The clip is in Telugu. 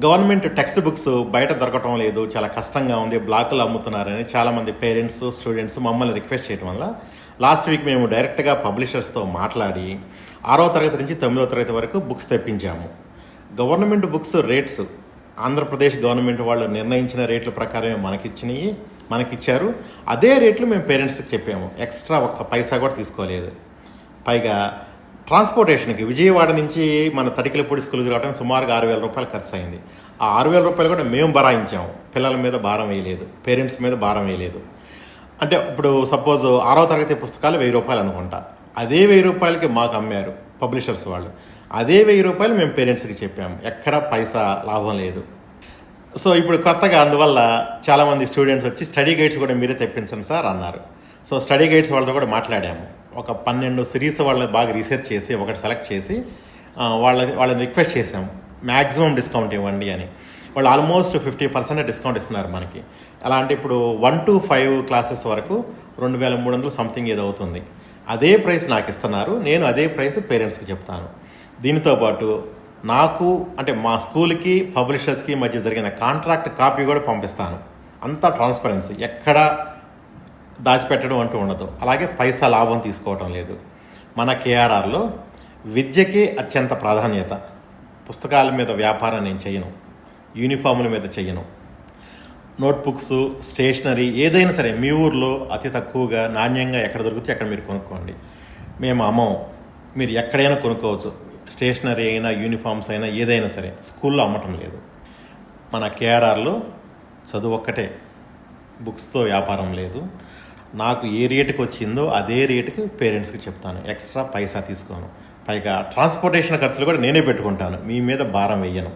గవర్నమెంట్ టెక్స్ట్ బుక్స్ బయట దొరకటం లేదు, చాలా కష్టంగా ఉంది, బ్లాకులు అమ్ముతున్నారని చాలామంది పేరెంట్స్ స్టూడెంట్స్ మమ్మల్ని రిక్వెస్ట్ చేయడం వల్ల లాస్ట్ వీక్ మేము డైరెక్ట్గా పబ్లిషర్స్తో మాట్లాడి 6వ తరగతి నుంచి 9వ తరగతి వరకు books తెప్పించాము. Government books rates Andhra Pradesh government వాళ్ళు నిర్ణయించిన రేట్ల ప్రకారమే మనకిచ్చారు. అదే రేట్లు మేము పేరెంట్స్కి చెప్పాము. ఎక్స్ట్రా ఒక్క పైసా కూడా తీసుకోలేదు. పైగా ట్రాన్స్పోర్టేషన్కి విజయవాడ నుంచి మన తడికలపూడి స్కూల్కి రావడానికి సుమారుగా 6,000 రూపాయలు ఖర్చు అయింది. ఆ 6,000 రూపాయలు కూడా మేము భరాయించాము. పిల్లల మీద భారం వేయలేదు, పేరెంట్స్ మీద భారం వేయలేదు. అంటే ఇప్పుడు సపోజ్ 6వ తరగతి పుస్తకాలు 1,000 రూపాయలు అనుకుంటా, అదే 1,000 రూపాయలకి మాకు అమ్మారు పబ్లిషర్స్ వాళ్ళు. అదే 1,000 రూపాయలు మేము పేరెంట్స్కి చెప్పాము. ఎక్కడ పైసా లాభం లేదు. సో ఇప్పుడు కొత్తగా అందువల్ల చాలామంది స్టూడెంట్స్ వచ్చి స్టడీ గైడ్స్ కూడా మీరే తెప్పించండి సార్ అన్నారు. సో స్టడీ గైడ్స్ వాళ్ళతో కూడా మాట్లాడాము. ఒక 12 సిరీస్ వాళ్ళని బాగా రీసెర్చ్ చేసి ఒకటి సెలెక్ట్ చేసి వాళ్ళని రిక్వెస్ట్ చేసాము మ్యాక్సిమం డిస్కౌంట్ ఇవ్వండి అని. వాళ్ళు ఆల్మోస్ట్ 50% డిస్కౌంట్ ఇస్తున్నారు మనకి. ఎలా అంటే ఇప్పుడు 1 to 5 క్లాసెస్ వరకు 2,300 సంథింగ్ ఏదో అవుతుంది. అదే ప్రైస్ నాకు ఇస్తున్నారు. నేను అదే ప్రైస్ పేరెంట్స్కి చెప్తాను. దీనితో పాటు నాకు అంటే మా స్కూల్కి పబ్లిషర్స్కి మధ్య జరిగిన కాంట్రాక్ట్ కాపీ కూడా పంపిస్తాను. అంతా ట్రాన్స్పరెన్సీ, ఎక్కడ దాచిపెట్టడం అంటూ ఉండదు. అలాగే పైసా లాభం తీసుకోవటం లేదు. మన కేఆర్ఆర్లో విద్యకి అత్యంత ప్రాధాన్యత. పుస్తకాల మీద వ్యాపారం నేను చేయను, యూనిఫామ్ల మీద చేయను. నోట్బుక్స్, స్టేషనరీ ఏదైనా సరే మీ ఊర్లో అతి తక్కువగా నాణ్యంగా ఎక్కడ దొరికితే అక్కడ మీరు కొనుక్కోండి. మేము అమ్మం, మీరు ఎక్కడైనా కొనుక్కోవచ్చు. స్టేషనరీ అయినా యూనిఫామ్స్ అయినా ఏదైనా సరే స్కూల్లో అమ్మటం లేదు. మన కేఆర్ఆర్లో చదువు ఒక్కటే, బుక్స్తో వ్యాపారం లేదు. నాకు ఏ రేటుకి వచ్చిందో అదే రేటుకి పేరెంట్స్కి చెప్తాను. ఎక్స్ట్రా పైసా తీసుకోను. పైగా ట్రాన్స్పోర్టేషన్ ఖర్చులు కూడా నేనే పెట్టుకుంటాను. మీ మీద భారం వేయను.